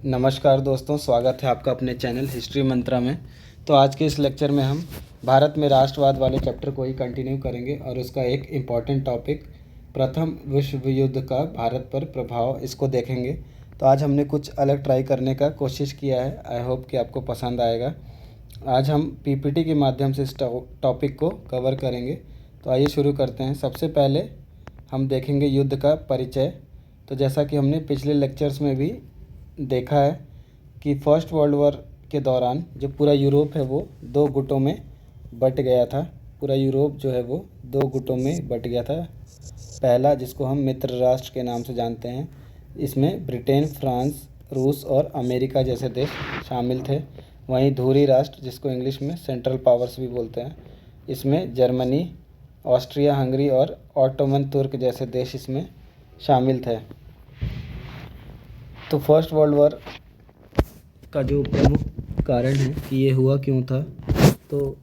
नमस्कार दोस्तों, स्वागत है आपका अपने चैनल हिस्ट्री मंत्रा में। तो आज के इस लेक्चर में हम भारत में राष्ट्रवाद वाले चैप्टर को ही कंटिन्यू करेंगे और उसका एक इम्पॉर्टेंट टॉपिक प्रथम विश्व युद्ध का भारत पर प्रभाव, इसको देखेंगे। तो आज हमने कुछ अलग ट्राई करने का कोशिश किया है। आई होप कि आपको पसंद आएगा। आज हम पीपीटी के माध्यम से इस टॉपिक को कवर करेंगे। तो आइए शुरू करते हैं। सबसे पहले हम देखेंगे युद्ध का परिचय। तो जैसा कि हमने पिछले लेक्चर्स में भी देखा है कि फर्स्ट वर्ल्ड वॉर के दौरान जो पूरा यूरोप है वो दो गुटों में बट गया था। पूरा यूरोप जो है वो दो गुटों में बट गया था। पहला, जिसको हम मित्र राष्ट्र के नाम से जानते हैं, इसमें ब्रिटेन, फ्रांस, रूस और अमेरिका जैसे देश शामिल थे। वहीं धुरी राष्ट्र, जिसको इंग्लिश में सेंट्रल पावर्स भी बोलते हैं, इसमें जर्मनी, ऑस्ट्रिया हंगरी और ऑटोमन तुर्क जैसे देश इसमें शामिल थे। तो फर्स्ट वर्ल्ड वॉर का जो प्रमुख कारण है कि ये हुआ क्यों था, तो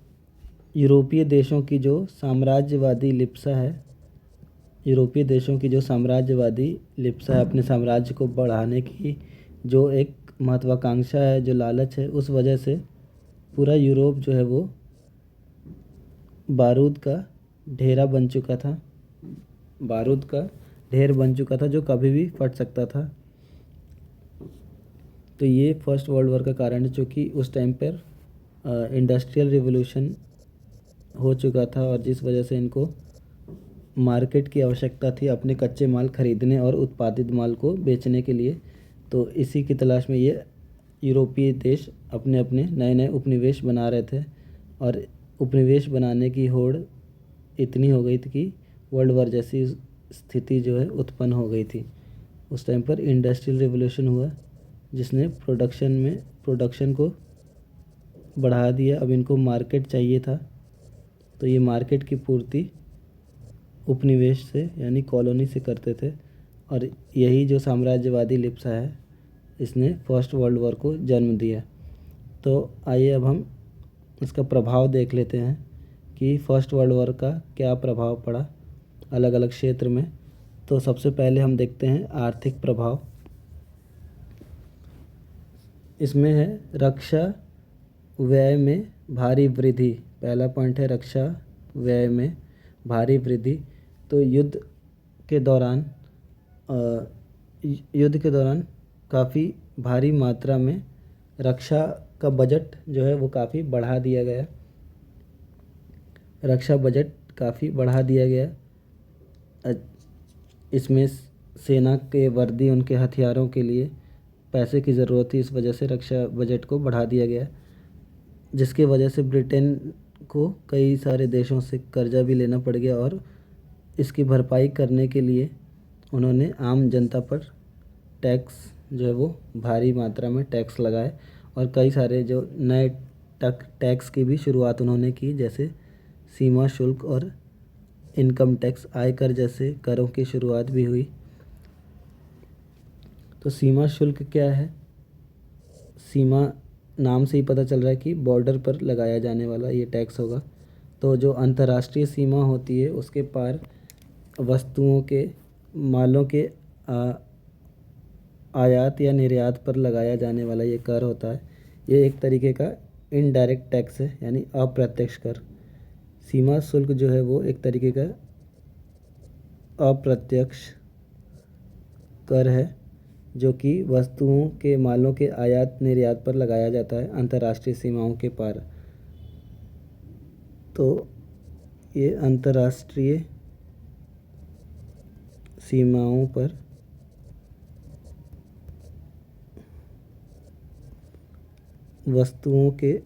यूरोपीय देशों की जो साम्राज्यवादी लिप्सा है, अपने साम्राज्य को बढ़ाने की जो एक महत्वाकांक्षा है, जो लालच है, उस वजह से पूरा यूरोप जो है वो बारूद का ढेर बन चुका था, जो कभी भी फट सकता था। तो ये फर्स्ट वर्ल्ड वॉर का कारण है, क्योंकि उस टाइम पर इंडस्ट्रियल रिवोल्यूशन हो चुका था और जिस वजह से इनको मार्केट की आवश्यकता थी अपने कच्चे माल खरीदने और उत्पादित माल को बेचने के लिए। तो इसी की तलाश में ये यूरोपीय देश अपने अपने नए नए उपनिवेश बना रहे थे और उपनिवेश बनाने की होड़ इतनी हो गई थी कि वर्ल्ड वॉर जैसी स्थिति जो है उत्पन्न हो गई थी। उस टाइम पर इंडस्ट्रियल रिवोल्यूशन हुआ, जिसने प्रोडक्शन को बढ़ा दिया। अब इनको मार्केट चाहिए था, तो ये मार्केट की पूर्ति उपनिवेश से यानी कॉलोनी से करते थे और यही जो साम्राज्यवादी लिप्सा है, इसने फर्स्ट वर्ल्ड वॉर को जन्म दिया। तो आइए अब हम इसका प्रभाव देख लेते हैं कि फर्स्ट वर्ल्ड वॉर का क्या प्रभाव पड़ा अलग अलग क्षेत्र में। तो सबसे पहले हम देखते हैं आर्थिक प्रभाव। इसमें है रक्षा व्यय में भारी वृद्धि। पहला पॉइंट है रक्षा व्यय में भारी वृद्धि। तो युद्ध के दौरान काफ़ी भारी मात्रा में रक्षा का बजट जो है वो काफ़ी बढ़ा दिया गया। इसमें सेना के वर्दी, उनके हथियारों के लिए पैसे की ज़रूरत थी, इस वजह से रक्षा बजट को बढ़ा दिया गया, जिसके वजह से ब्रिटेन को कई सारे देशों से कर्जा भी लेना पड़ गया और इसकी भरपाई करने के लिए उन्होंने आम जनता पर टैक्स जो है वो भारी मात्रा में टैक्स लगाए और कई सारे जो नए टैक्स की भी शुरुआत उन्होंने की, जैसे सीमा शुल्क और इनकम टैक्स, आयकर जैसे करों की शुरुआत भी हुई। तो सीमा शुल्क क्या है? सीमा नाम से ही पता चल रहा है कि बॉर्डर पर लगाया जाने वाला ये टैक्स होगा। तो जो अंतर्राष्ट्रीय सीमा होती है उसके पार वस्तुओं के, मालों के आयात या निर्यात पर लगाया जाने वाला ये कर होता है। ये एक तरीके का इनडायरेक्ट टैक्स है, यानी अप्रत्यक्ष कर। सीमा शुल्क जो है वो एक तरीके का अप्रत्यक्ष कर है, जो कि वस्तुओं के, मालों के आयात निर्यात पर लगाया जाता है अंतर्राष्ट्रीय सीमाओं के पार। तो ये अंतर्राष्ट्रीय सीमाओं पर वस्तुओं के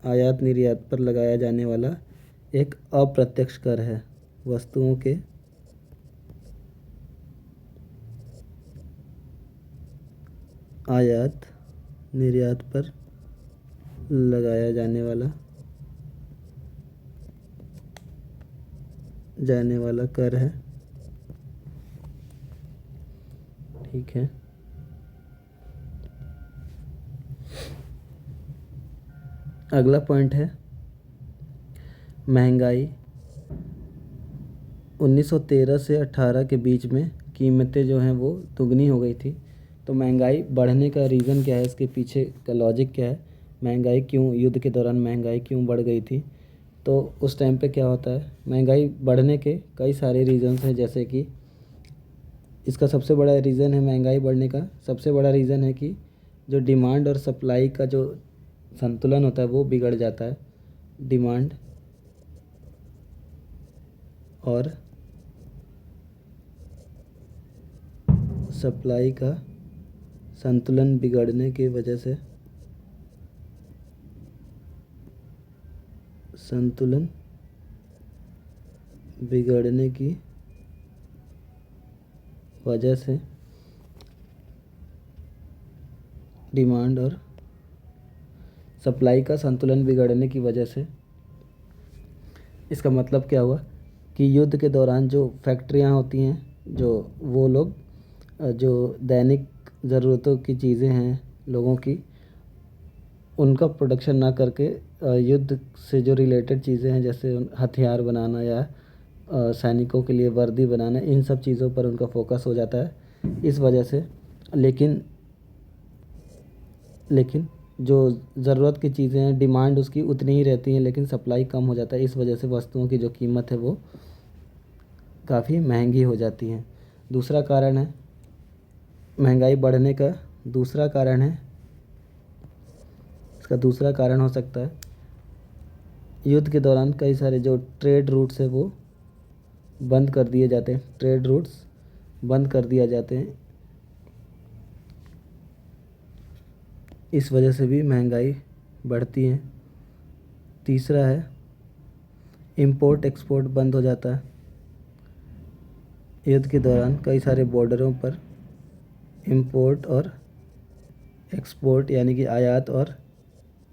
आयात निर्यात पर लगाया जाने वाला एक अप्रत्यक्ष कर है। वस्तुओं के आयात निर्यात पर लगाया जाने वाला कर है। ठीक है। अगला पॉइंट है महंगाई। 1913 से 18 के बीच में कीमतें जो हैं वो दुगनी हो गई थी। तो महंगाई बढ़ने का रीज़न क्या है, इसके पीछे का लॉजिक क्या है, महंगाई क्यों, युद्ध के दौरान महंगाई क्यों बढ़ गई थी। तो उस टाइम पे क्या होता है, महंगाई बढ़ने के कई सारे रीज़न्स हैं। जैसे कि इसका सबसे बड़ा रीज़न है, महंगाई बढ़ने का सबसे बड़ा रीज़न है कि जो डिमांड और सप्लाई का जो संतुलन होता है वो बिगड़ जाता है। डिमांड और सप्लाई का संतुलन बिगड़ने की वजह से संतुलन बिगड़ने की वजह से डिमांड और सप्लाई का संतुलन बिगड़ने की वजह से, इसका मतलब क्या हुआ कि युद्ध के दौरान जो फैक्ट्रियां होती हैं, जो वो लोग जो दैनिक ज़रूरतों की चीज़ें हैं लोगों की, उनका प्रोडक्शन ना करके युद्ध से जो रिलेटेड चीज़ें हैं जैसे हथियार बनाना या सैनिकों के लिए वर्दी बनाना, इन सब चीज़ों पर उनका फोकस हो जाता है इस वजह से। लेकिन लेकिन जो ज़रूरत की चीज़ें हैं, डिमांड उसकी उतनी ही रहती है लेकिन सप्लाई कम हो जाता है। इस वजह से वस्तुओं की जो कीमत है वो काफ़ी महंगी हो जाती है। दूसरा कारण है महंगाई बढ़ने का, दूसरा कारण है, इसका दूसरा कारण हो सकता है युद्ध के दौरान कई सारे जो ट्रेड रूट्स है वो बंद कर दिए जाते हैं, ट्रेड रूट्स बंद कर दिया जाते हैं। इस वजह से भी महंगाई बढ़ती है। तीसरा है इंपोर्ट एक्सपोर्ट बंद हो जाता है। युद्ध के दौरान कई सारे बॉर्डरों पर इंपोर्ट और एक्सपोर्ट यानी कि आयात और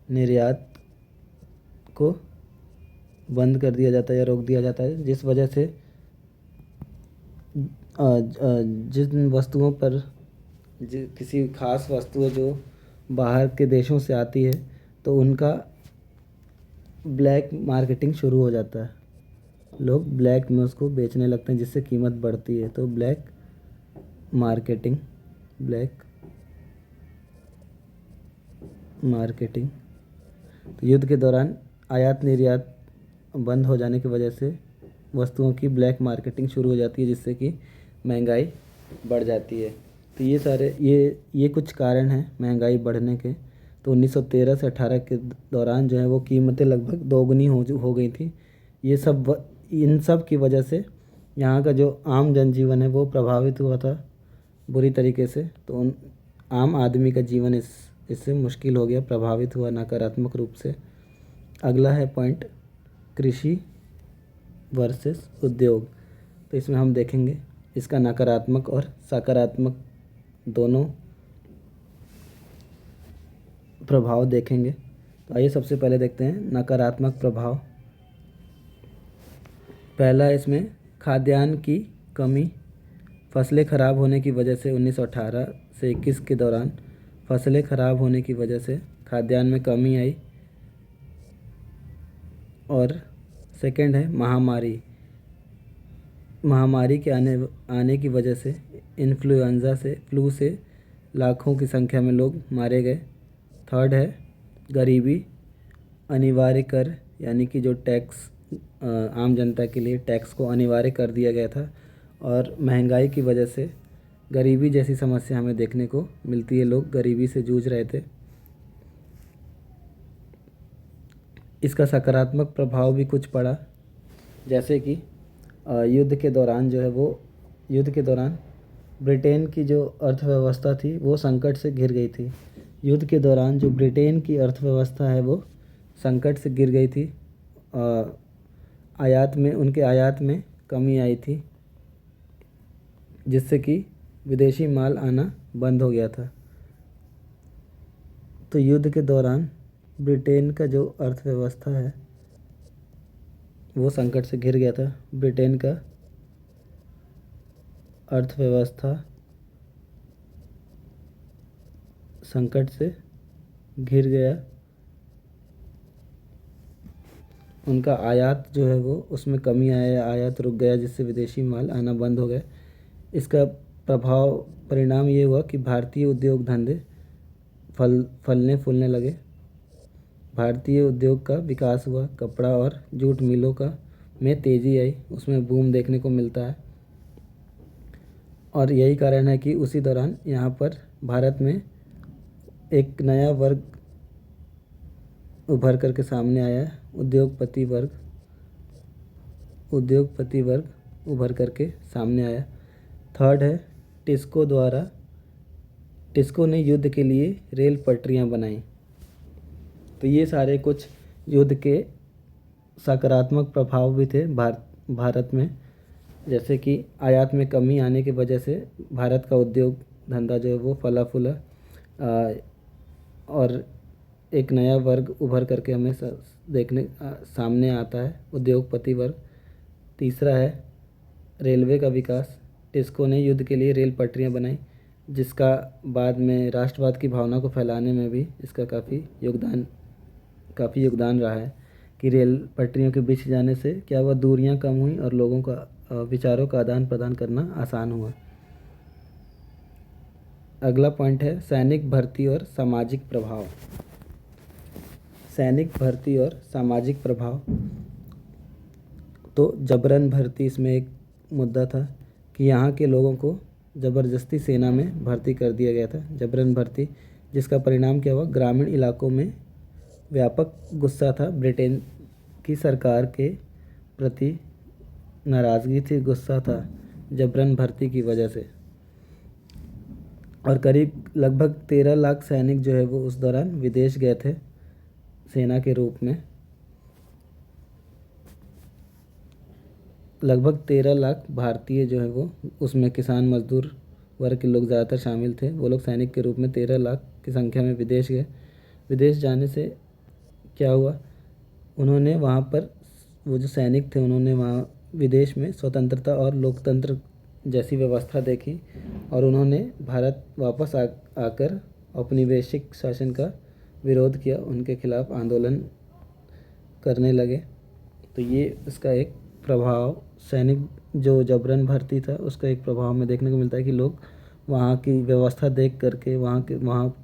निर्यात को बंद कर दिया जाता है या रोक दिया जाता है, जिस वजह से जिन वस्तुओं पर किसी खास वस्तु जो बाहर के देशों से आती है तो उनका ब्लैक मार्केटिंग शुरू हो जाता है, लोग ब्लैक में उसको बेचने लगते हैं जिससे कीमत बढ़ती है। तो ब्लैक मार्केटिंग तो युद्ध के दौरान आयात निर्यात बंद हो जाने की वजह से वस्तुओं की ब्लैक मार्केटिंग शुरू हो जाती है जिससे कि महंगाई बढ़ जाती है। तो ये सारे ये कुछ कारण हैं महंगाई बढ़ने के। तो 1913 से 18 के दौरान जो है वो कीमतें लगभग दोगुनी हो गई थी। ये सब इन सब की वजह से यहाँ का जो आम जनजीवन है वो प्रभावित हुआ था बुरी तरीके से। तो उन आम आदमी का जीवन इससे मुश्किल हो गया, प्रभावित हुआ नकारात्मक रूप से। अगला है पॉइंट कृषि वर्सेस उद्योग। तो इसमें हम देखेंगे इसका नकारात्मक और सकारात्मक दोनों प्रभाव देखेंगे। तो आइए सबसे पहले देखते हैं नकारात्मक प्रभाव। पहला इसमें खाद्यान्न की कमी। फसलें ख़राब होने की वजह से 1918 से 21 के दौरान फसलें ख़राब होने की वजह से खाद्यान्न में कमी आई। और सेकंड है महामारी। महामारी के आने की वजह से फ्लू से लाखों की संख्या में लोग मारे गए। थर्ड है गरीबी। अनिवार्य कर यानी कि जो टैक्स आम जनता के लिए टैक्स को अनिवार्य कर दिया गया था और महंगाई की वजह से गरीबी जैसी समस्या हमें देखने को मिलती है, लोग गरीबी से जूझ रहे थे। इसका सकारात्मक प्रभाव भी कुछ पड़ा, जैसे कि युद्ध के दौरान ब्रिटेन की जो अर्थव्यवस्था थी वो संकट से घिर गई थी। युद्ध के दौरान जो ब्रिटेन की अर्थव्यवस्था है वो संकट से गिर गई थी। उनके आयात में कमी आई थी जिससे कि विदेशी माल आना बंद हो गया था। तो युद्ध के दौरान ब्रिटेन का जो अर्थव्यवस्था है वो संकट से घिर गया था। ब्रिटेन का अर्थव्यवस्था संकट से घिर गया। उनका आयात जो है वो उसमें कमी आया, आयात रुक गया जिससे विदेशी माल आना बंद हो गया। इसका प्रभाव परिणाम ये हुआ कि भारतीय उद्योग धंधे फलने फूलने लगे। भारतीय उद्योग का विकास हुआ, कपड़ा और जूट मिलों का में तेज़ी आई, उसमें बूम देखने को मिलता है। और यही कारण है कि उसी दौरान यहाँ पर भारत में एक नया वर्ग उभर करके सामने आया है, उद्योगपति वर्ग उभर करके सामने आया। थर्ड है टिस्को ने युद्ध के लिए रेल पटरियां बनाई। तो ये सारे कुछ युद्ध के सकारात्मक प्रभाव भी थे भारत में, जैसे कि आयात में कमी आने की वजह से भारत का उद्योग धंधा जो है वो फला फूला, और एक नया वर्ग उभर करके हमें सामने आता है, उद्योगपति वर्ग। तीसरा है रेलवे का विकास। टिस्को ने युद्ध के लिए रेल पटरियां बनाई, जिसका बाद में राष्ट्रवाद की भावना को फैलाने में भी इसका काफ़ी योगदान रहा है कि रेल पटरियों के बीच जाने से क्या हुआ, दूरियां कम हुई और लोगों का विचारों का आदान प्रदान करना आसान हुआ। अगला पॉइंट है सैनिक भर्ती और सामाजिक प्रभाव। सैनिक भर्ती और सामाजिक प्रभाव। तो जबरन भर्ती इसमें एक मुद्दा था कि यहाँ के लोगों को ज़बरदस्ती सेना में भर्ती कर दिया गया था, जबरन भर्ती, जिसका परिणाम क्या हुआ, ग्रामीण इलाकों में व्यापक गुस्सा था, ब्रिटेन की सरकार के प्रति नाराज़गी थी, गुस्सा था जबरन भर्ती की वजह से। और करीब लगभग 13 लाख सैनिक जो है वो उस दौरान विदेश गए थे सेना के रूप में। लगभग 13 लाख भारतीय जो है वो, उसमें किसान मजदूर वर्ग के लोग ज़्यादातर शामिल थे, वो लोग सैनिक के रूप में 13 लाख की संख्या में विदेश गए। विदेश जाने से क्या हुआ, उन्होंने वहाँ पर, वो जो सैनिक थे उन्होंने वहाँ विदेश में स्वतंत्रता और लोकतंत्र जैसी व्यवस्था देखी, और उन्होंने भारत वापस आकर औपनिवेशिक शासन का विरोध किया, उनके खिलाफ आंदोलन करने लगे। तो ये इसका एक प्रभाव, सैनिक जो जबरन भर्ती था उसका एक प्रभाव हमें देखने को मिलता है कि लोग वहाँ की व्यवस्था देख करके, वहाँ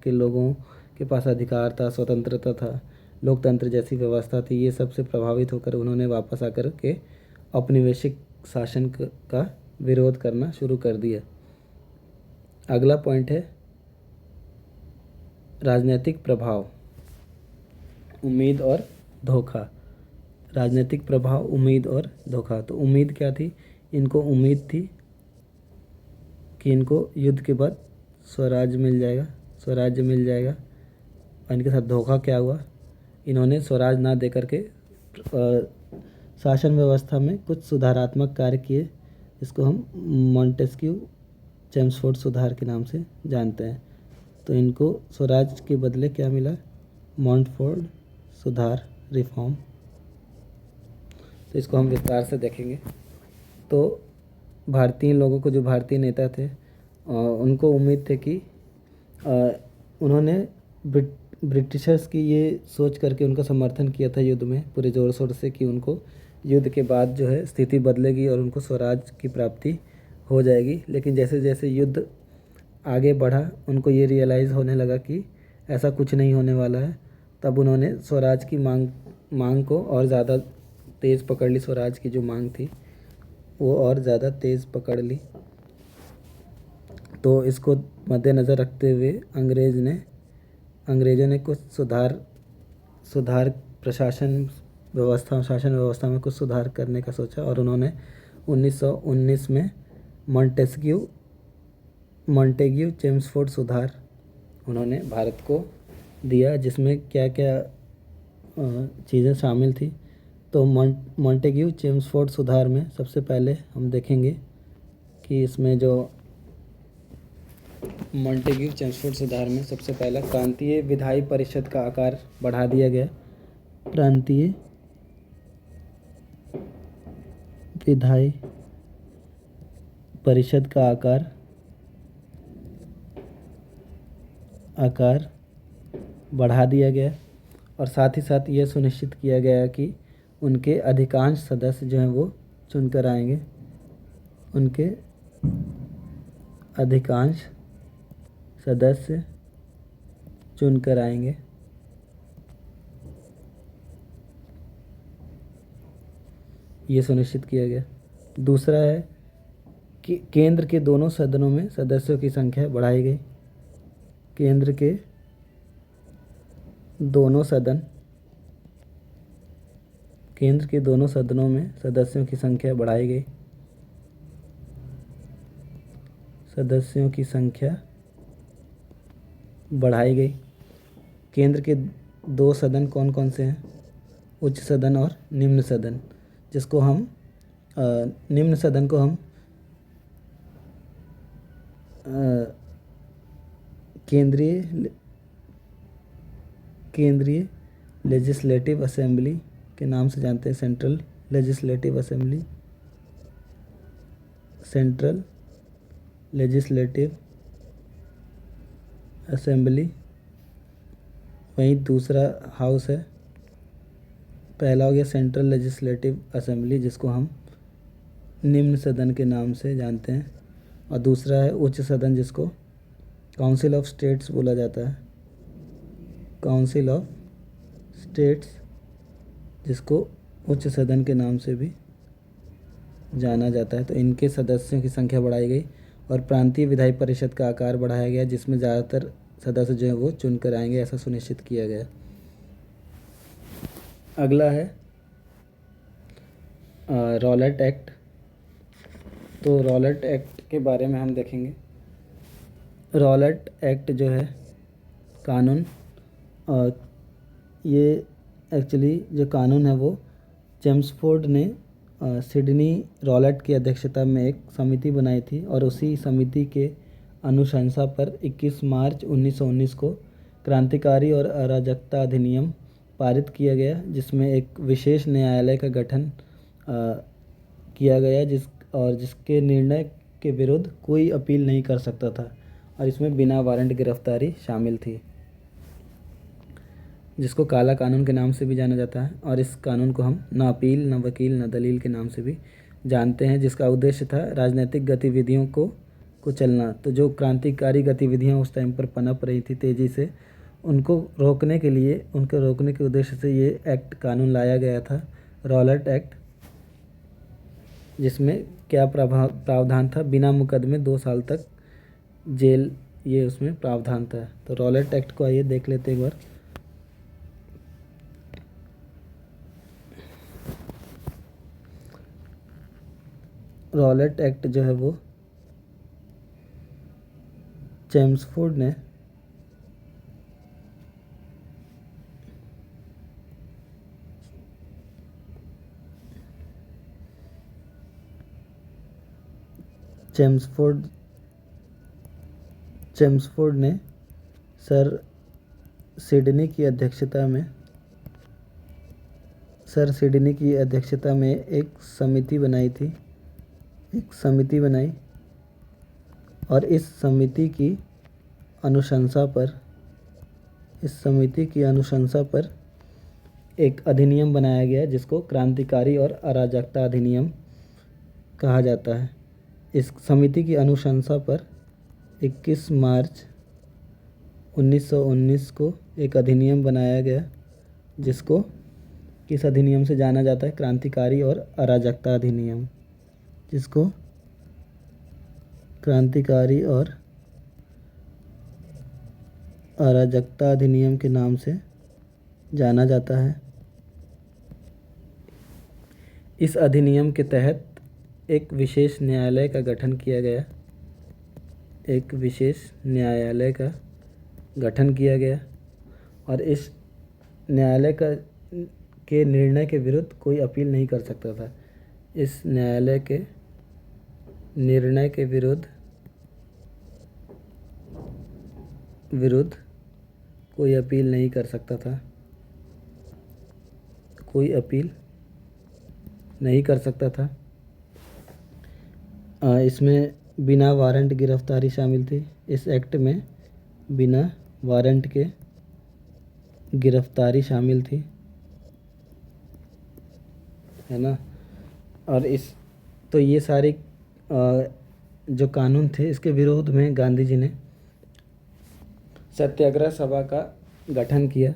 के लोगों के पास अधिकार था, स्वतंत्रता था, लोकतंत्र जैसी व्यवस्था थी, ये सबसे प्रभावित होकर उन्होंने वापस आकर के औपनिवेशिक शासन का विरोध करना शुरू कर दिया। अगला पॉइंट है राजनीतिक प्रभाव, उम्मीद और धोखा। राजनीतिक प्रभाव, उम्मीद और धोखा। तो उम्मीद क्या थी, इनको उम्मीद थी कि इनको युद्ध के बाद स्वराज्य मिल जाएगा, और इनके साथ धोखा क्या हुआ, इन्होंने स्वराज ना दे करके शासन व्यवस्था में कुछ सुधारात्मक कार्य किए, इसको हम मॉन्टेस्क्यू चेम्सफोर्ड सुधार के नाम से जानते हैं। तो इनको स्वराज के बदले क्या मिला, मॉन्टफोर्ड सुधार, रिफॉर्म। तो इसको हम विस्तार से देखेंगे। तो भारतीय लोगों को, जो भारतीय नेता थे, उनको उम्मीद थे कि उन्होंने ब्रिटिशर्स की ये सोच करके उनका समर्थन किया था युद्ध में पूरे ज़ोर शोर से कि उनको युद्ध के बाद जो है स्थिति बदलेगी और उनको स्वराज की प्राप्ति हो जाएगी। लेकिन जैसे जैसे युद्ध आगे बढ़ा, उनको ये रियलाइज़ होने लगा कि ऐसा कुछ नहीं होने वाला है। तब उन्होंने स्वराज की मांग को और ज़्यादा तेज़ पकड़ ली। स्वराज की जो मांग थी वो और ज़्यादा तेज़ पकड़ ली। तो इसको मद्देनज़र रखते हुए अंग्रेज़ों ने कुछ सुधार शासन व्यवस्था में कुछ सुधार करने का सोचा, और उन्होंने 1919 में मॉन्टेग्यू चेम्सफोर्ड सुधार उन्होंने भारत को दिया, जिसमें क्या क्या चीज़ें शामिल थी। तो मॉन्टेग्यू चेम्सफोर्ड सुधार में सबसे पहले हम देखेंगे कि इसमें जो मॉन्टेग्यू चेम्सफोर्ड सुधार में सबसे पहला प्रांतीय विधायी परिषद का आकार बढ़ा दिया गया। प्रांतीय विधायी परिषद का आकार बढ़ा दिया गया, और साथ ही साथ यह सुनिश्चित किया गया कि उनके अधिकांश सदस्य जो हैं वो चुनकर आएंगे। उनके अधिकांश सदस्य चुनकर आएंगे। ये सुनिश्चित किया गया। दूसरा है कि केंद्र के दोनों सदनों में सदस्यों की संख्या बढ़ाई गई। केंद्र के दोनों सदनों में सदस्यों की संख्या बढ़ाई गई। सदस्यों की संख्या बढ़ाई गई। केंद्र के दो सदन कौन कौन से हैं? उच्च सदन और निम्न सदन, जिसको हम निम्न सदन को हम केंद्रीय लेजिस्लेटिव असेंबली के नाम से जानते हैं। Central legislative assembly. वहीं दूसरा हाउस है, पहला हो गया सेंट्रल लेजिस्लेटिव असेंबली, जिसको हम निम्न सदन के नाम से जानते हैं, और दूसरा है उच्च सदन, जिसको काउंसिल ऑफ स्टेट्स बोला जाता है। काउंसिल ऑफ स्टेट्स, जिसको उच्च सदन के नाम से भी जाना जाता है। तो इनके सदस्यों की संख्या बढ़ाई गई और प्रांतीय विधायी परिषद का आकार बढ़ाया गया, जिसमें ज़्यादातर सदस्य जो है वो चुनकर आएंगे, ऐसा सुनिश्चित किया गया। अगला है रॉलेट एक्ट। तो रॉलेट एक्ट के बारे में हम देखेंगे। रॉलेट एक्ट जो है कानून, ये एक्चुअली जो कानून है वो चेम्सफोर्ड ने सिडनी रॉलेट की अध्यक्षता में एक समिति बनाई थी, और उसी समिति के अनुशंसा पर 21 मार्च 1919 को क्रांतिकारी और अराजकता अधिनियम पारित किया गया, जिसमें एक विशेष न्यायालय का गठन किया गया, जिसके निर्णय के विरुद्ध कोई अपील नहीं कर सकता था, और इसमें बिना वारंट गिरफ्तारी शामिल थी, जिसको काला कानून के नाम से भी जाना जाता है। और इस कानून को हम न अपील, न वकील, न दलील के नाम से भी जानते हैं, जिसका उद्देश्य था राजनीतिक गतिविधियों को चलना। तो जो क्रांतिकारी गतिविधियां उस टाइम पर पनप रही थी तेज़ी से, उनको रोकने के उद्देश्य से ये एक्ट, कानून लाया गया था, रॉलेट एक्ट, जिसमें क्या प्रावधान था? बिना मुकदमे 2 साल तक जेल, ये उसमें प्रावधान था। तो रॉलेट एक्ट को आइए देख लेते एक बार। रॉलेट एक्ट जो है वो चेम्सफोर्ड ने सर सिडनी की अध्यक्षता में एक समिति बनाई, और इस समिति की अनुशंसा पर एक अधिनियम बनाया गया, जिसको क्रांतिकारी और अराजकता अधिनियम कहा जाता है। इस समिति की अनुशंसा पर 21 मार्च 1919 को एक अधिनियम बनाया गया, जिसको किस अधिनियम से जाना जाता है? क्रांतिकारी और अराजकता अधिनियम, जिसको क्रांतिकारी और अराजकता अधिनियम के नाम से जाना जाता है। इस अधिनियम के तहत एक विशेष न्यायालय का गठन किया गया, और इस न्यायालय के निर्णय के विरुद्ध कोई अपील नहीं कर सकता था। इस न्यायालय के निर्णय के विरुद्ध कोई अपील नहीं कर सकता था। इसमें बिना वारंट गिरफ्तारी शामिल थी। इस एक्ट में बिना वारंट के गिरफ्तारी शामिल थी, है ना। और तो ये सारे जो कानून थे, इसके विरोध में गांधी जी ने सत्याग्रह सभा का गठन किया।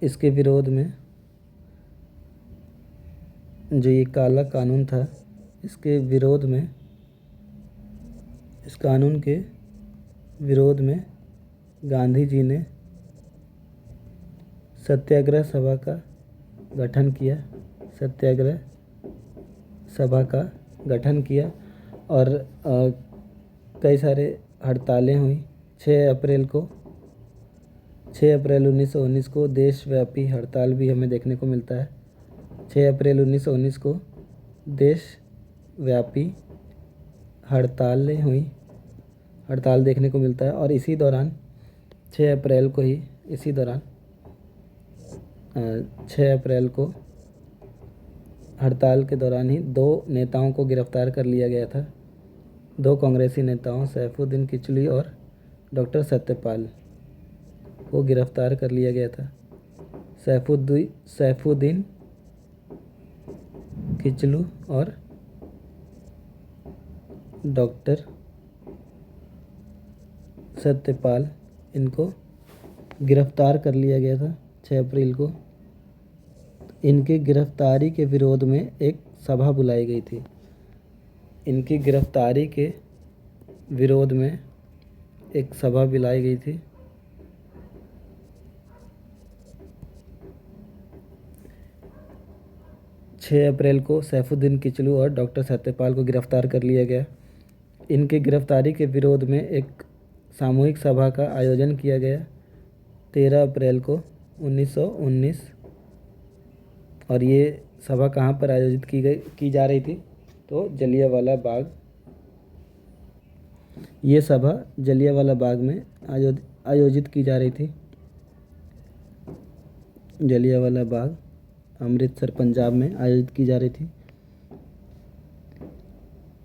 इसके विरोध में जो ये काला कानून था, इसके विरोध में, इस कानून के विरोध में गांधी जी ने सत्याग्रह सभा का गठन किया। सत्याग्रह सभा का गठन किया और कई सारे हड़तालें हुई। 6 अप्रैल 1919 को देशव्यापी हड़ताल भी हमें देखने को मिलता है। 6 अप्रैल 1919 को देशव्यापी हड़तालें हुई, हड़ताल देखने को मिलता है। और इसी दौरान 6 अप्रैल को ही, 6 अप्रैल को हड़ताल के दौरान ही 2 नेताओं को गिरफ्तार कर लिया गया था। 2 कांग्रेसी नेताओं सैफुद्दीन किचलू और डॉक्टर सत्यपाल को गिरफ्तार कर लिया गया था। सैफुद्दीन किचलू और डॉक्टर सत्यपाल, इनको गिरफ्तार कर लिया गया था 6 अप्रैल को। इनकी गिरफ्तारी के विरोध में एक सभा बुलाई गई थी। इनकी गिरफ्तारी के विरोध में एक सभा बुलाई गई थी। छः अप्रैल को सैफुद्दीन किचलू और डॉक्टर सत्यपाल को गिरफ्तार कर लिया गया। इनकी गिरफ्तारी के विरोध में एक सामूहिक सभा का आयोजन किया गया 13 अप्रैल को 1919। और ये सभा कहाँ पर आयोजित की जा रही थी? तो जलियांवाला बाग। ये सभा जलियांवाला बाग में आयोजित की जा रही थी। जलियांवाला बाग अमृतसर पंजाब में आयोजित की जा रही थी।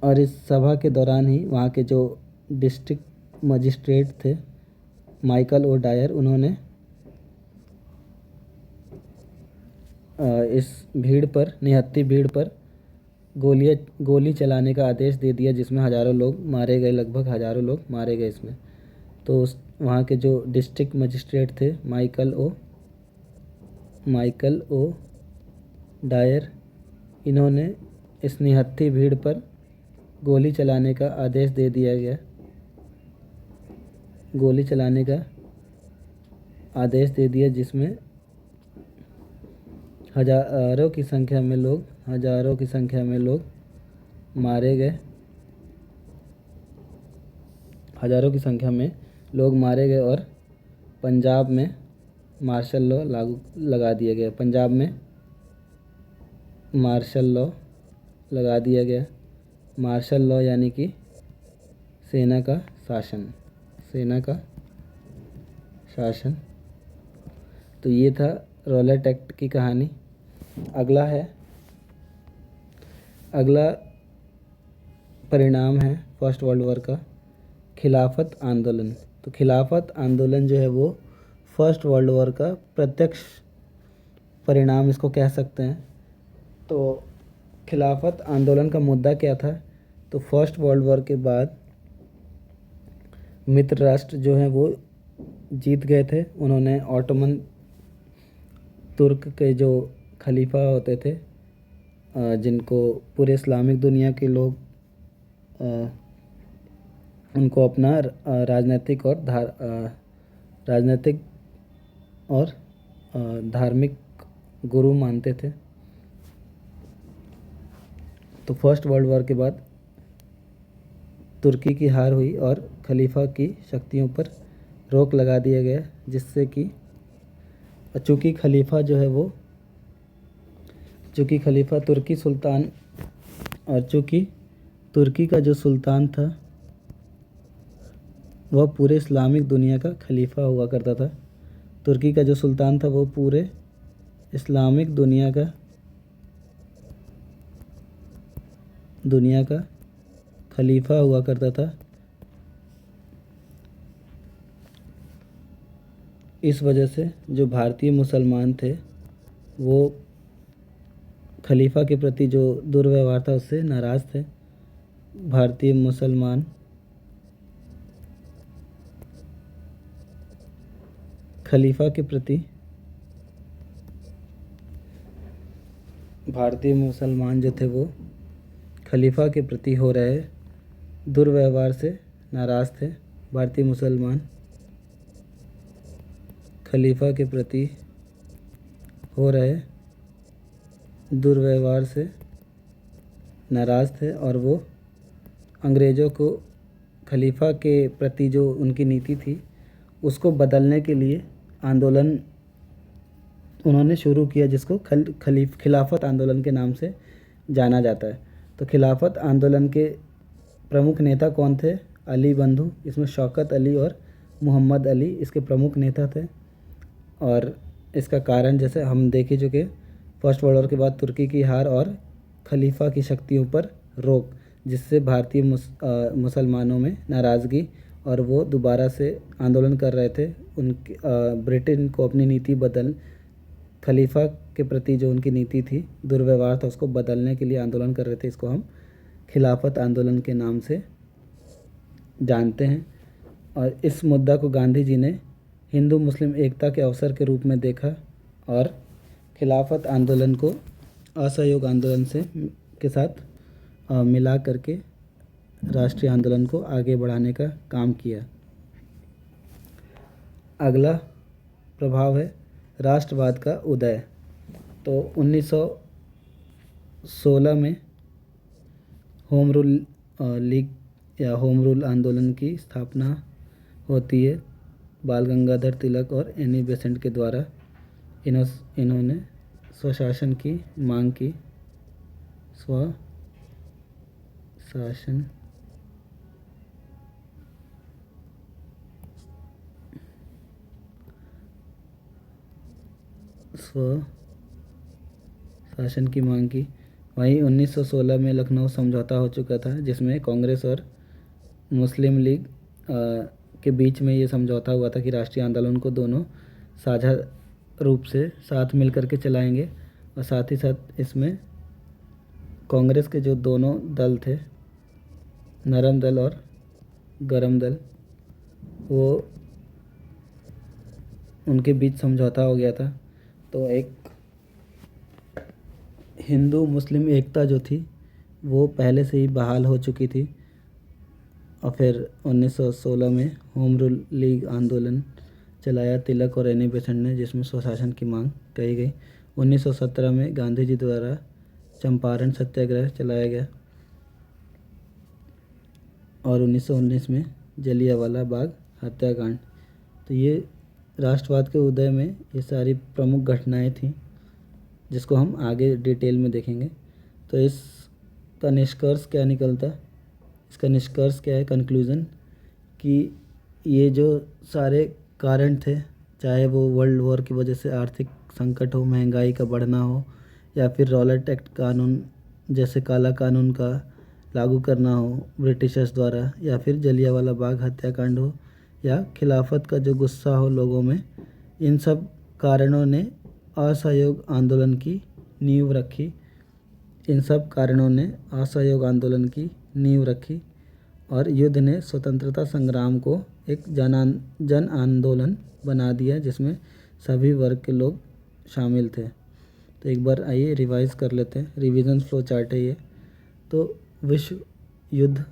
और इस सभा के दौरान ही वहाँ के जो डिस्ट्रिक्ट मजिस्ट्रेट थे माइकल ओ डायर, उन्होंने इस भीड़ पर, निहत्थी भीड़ पर गोली चलाने का आदेश दे दिया, जिसमें हज़ारों लोग मारे गए, लगभग हज़ारों लोग मारे गए इसमें। तो वहाँ के जो डिस्ट्रिक्ट मजिस्ट्रेट थे माइकल ओ डायर, इन्होंने इस निहत्थी भीड़ पर गोली चलाने का आदेश दे दिया गया। गोली चलाने का आदेश दे दिया, जिसमें हज़ारों की संख्या में लोग मारे गए। हज़ारों की संख्या में लोग मारे गए और पंजाब में मार्शल लॉ लगा दिया गया। पंजाब में मार्शल लॉ लगा दिया गया। मार्शल लॉ यानी कि सेना का शासन। तो ये था रॉलेट एक्ट की कहानी। अगला परिणाम है फर्स्ट वर्ल्ड वॉर का, खिलाफत आंदोलन। तो खिलाफत आंदोलन जो है वो फर्स्ट वर्ल्ड वॉर का प्रत्यक्ष परिणाम इसको कह सकते हैं। तो खिलाफत आंदोलन का मुद्दा क्या था? तो फर्स्ट वर्ल्ड वॉर के बाद मित्र राष्ट्र जो हैं वो जीत गए थे। उन्होंने ऑटोमन तुर्क के जो खलीफा होते थे, जिनको पूरे इस्लामिक दुनिया के लोग उनको अपना राजनीतिक और धार्मिक गुरु मानते थे। तो फर्स्ट वर्ल्ड वॉर के बाद तुर्की की हार हुई और खलीफा की शक्तियों पर रोक लगा दिया गया, जिससे कि चूँकि खलीफा तुर्की सुल्तान, और चूँकि तुर्की का जो सुल्तान था वह पूरे इस्लामिक दुनिया का खलीफा हुआ करता था। तुर्की का जो सुल्तान था वो पूरे इस्लामिक दुनिया का खलीफा हुआ करता था। इस वजह से जो भारतीय मुसलमान थे वो खलीफा के प्रति जो दुर्व्यवहार था उससे नाराज़ थे। भारतीय मुसलमान खलीफा के प्रति भारतीय मुसलमान जो थे वो खलीफा के प्रति हो रहे दुर्व्यवहार से नाराज़ थे। भारतीय मुसलमान खलीफा के प्रति हो रहे दुर्व्यवहार से नाराज़ थे और वो अंग्रेज़ों को खलीफा के प्रति जो उनकी नीति थी उसको बदलने के लिए आंदोलन उन्होंने शुरू किया, जिसको खिलाफत आंदोलन के नाम से जाना जाता है। तो खिलाफत आंदोलन के प्रमुख नेता कौन थे? अली बंधु, इसमें शौकत अली और मोहम्मद अली इसके प्रमुख नेता थे। और इसका कारण जैसे हम देख ही चुके, फर्स्ट वर्ल्ड वॉर के बाद तुर्की की हार और खलीफा की शक्तियों पर रोक, जिससे भारतीय मुसलमानों में नाराज़गी और वो दोबारा से आंदोलन कर रहे थे। उनकी ब्रिटेन को अपनी नीति खलीफा के प्रति जो उनकी नीति थी, दुर्व्यवहार था, उसको बदलने के लिए आंदोलन कर रहे थे। इसको हम खिलाफत आंदोलन के नाम से जानते हैं। और इस मुद्दा को गांधी जी ने हिंदू मुस्लिम एकता के अवसर के रूप में देखा और खिलाफत आंदोलन को असहयोग आंदोलन के साथ मिला करके राष्ट्रीय आंदोलन को आगे बढ़ाने का काम किया। अगला प्रभाव है राष्ट्रवाद का उदय। तो 1916 में होम रूल लीग या होम रूल आंदोलन की स्थापना होती है बाल गंगाधर तिलक और एनी बेसेंट के द्वारा। इन्होंने स्वशासन की मांग की। स्वशासन की मांग की। वहीं 1916 में लखनऊ समझौता हो चुका था, जिसमें कांग्रेस और मुस्लिम लीग के बीच में ये समझौता हुआ था कि राष्ट्रीय आंदोलन को दोनों साझा रूप से साथ मिल कर के चलाएंगे। और साथ ही साथ इसमें कांग्रेस के जो दोनों दल थे, नरम दल और गरम दल, वो उनके बीच समझौता हो गया था। तो एक हिंदू मुस्लिम एकता जो थी वो पहले से ही बहाल हो चुकी थी। और फिर 1916 में होम रूल लीग आंदोलन चलाया तिलक और एनी बेसेंट ने, जिसमें स्वशासन की मांग कही गई। 1917 में गांधी जी द्वारा चंपारण सत्याग्रह चलाया गया और 1919 में जलियांवाला बाग हत्याकांड। तो ये राष्ट्रवाद के उदय में ये सारी प्रमुख घटनाएं थीं, जिसको हम आगे डिटेल में देखेंगे। तो इसका निष्कर्ष क्या निकलता? इसका निष्कर्ष क्या है, कंक्लूज़न, कि ये जो सारे कारण थे, चाहे वो वर्ल्ड वॉर की वजह से आर्थिक संकट हो, महंगाई का बढ़ना हो, या फिर रॉलेट एक्ट कानून जैसे काला कानून का लागू करना हो ब्रिटिशर्स द्वारा, या फिर जलियांवाला बाग हत्याकांड हो, या खिलाफत का जो गुस्सा हो लोगों में, इन सब कारणों ने असहयोग आंदोलन की नींव रखी। इन सब कारणों ने असहयोग आंदोलन की नींव रखी और युद्ध ने स्वतंत्रता संग्राम को एक जन आंदोलन बना दिया, जिसमें सभी वर्ग के लोग शामिल थे। तो एक बार आइए रिवाइज कर लेते हैं, रिवीजन फ्लो चार्ट है ये। तो विश्व युद्ध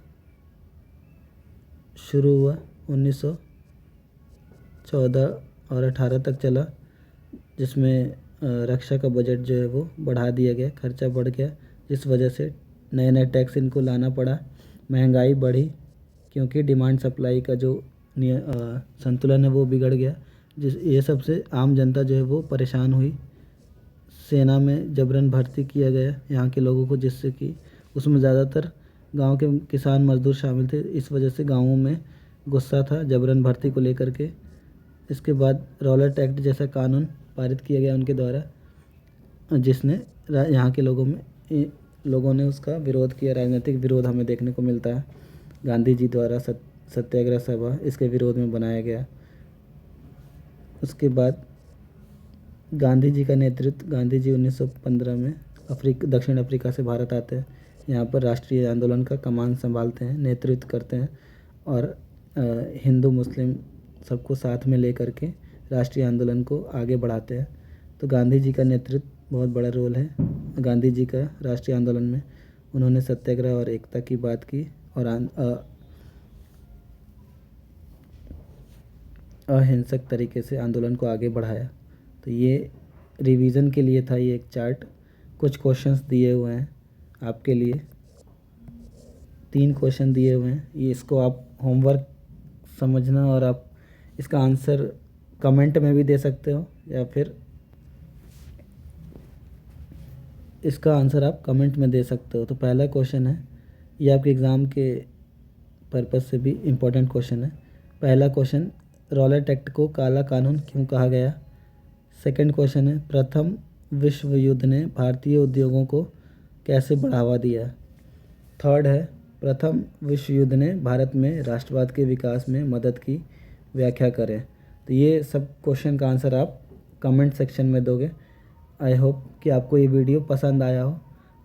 शुरू हुआ 1914 और 18 तक चला, जिसमें रक्षा का बजट जो है वो बढ़ा दिया गया, खर्चा बढ़ गया, जिस वजह से नए नए टैक्स इनको लाना पड़ा। महंगाई बढ़ी क्योंकि डिमांड सप्लाई का जो संतुलन है वो बिगड़ गया, ये सबसे आम जनता जो है वो परेशान हुई। सेना में जबरन भर्ती किया गया यहाँ के लोगों को, जिससे कि उसमें ज़्यादातर गांव के किसान मजदूर शामिल थे। इस वजह से गांवों में गुस्सा था जबरन भर्ती को लेकर के। इसके बाद रॉलेट एक्ट जैसा कानून पारित किया गया उनके द्वारा, जिसने यहाँ के लोगों ने उसका विरोध किया। राजनीतिक विरोध हमें देखने को मिलता है। गांधी जी द्वारा सत्याग्रह सभा इसके विरोध में बनाया गया। उसके बाद गांधी जी का नेतृत्व, गांधी जी 1915 में दक्षिण अफ्रीका से भारत आते हैं। यहाँ पर राष्ट्रीय आंदोलन का कमान संभालते हैं, नेतृत्व करते हैं और हिंदू मुस्लिम सबको साथ में लेकर के राष्ट्रीय आंदोलन को आगे बढ़ाते हैं। तो गांधी जी का नेतृत्व बहुत बड़ा रोल है। गांधी जी का राष्ट्रीय आंदोलन में उन्होंने सत्याग्रह और एकता की बात की और अहिंसक तरीके से आंदोलन को आगे बढ़ाया। तो ये रिवीजन के लिए था ये एक चार्ट। कुछ क्वेश्चंस दिए हुए हैं आपके लिए, 3 क्वेश्चन दिए हुए हैं। ये इसको आप होमवर्क समझना और आप इसका आंसर कमेंट में भी दे सकते हो या फिर इसका आंसर आप कमेंट में दे सकते हो। तो पहला क्वेश्चन है, ये आपके एग्ज़ाम के पर्पज़ से भी इम्पोर्टेंट क्वेश्चन है। पहला क्वेश्चन, रॉलेट एक्ट को काला कानून क्यों कहा गया? सेकंड क्वेश्चन है, प्रथम विश्व युद्ध ने भारतीय उद्योगों को कैसे बढ़ावा दिया? थर्ड है, प्रथम विश्व युद्ध ने भारत में राष्ट्रवाद के विकास में मदद की व्याख्या करें। तो ये सब क्वेश्चन का आंसर आप कमेंट सेक्शन में दोगे। आई होप कि आपको ये वीडियो पसंद आया हो।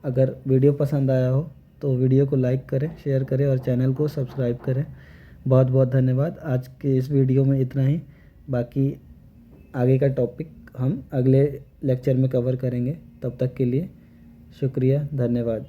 अगर वीडियो पसंद आया हो तो वीडियो को लाइक करें, शेयर करें और चैनल को सब्सक्राइब करें। बहुत बहुत धन्यवाद। आज के इस वीडियो में इतना ही। बाकी आगे का टॉपिक हम अगले लेक्चर में कवर करेंगे। तब तक के लिए शुक्रिया, धन्यवाद।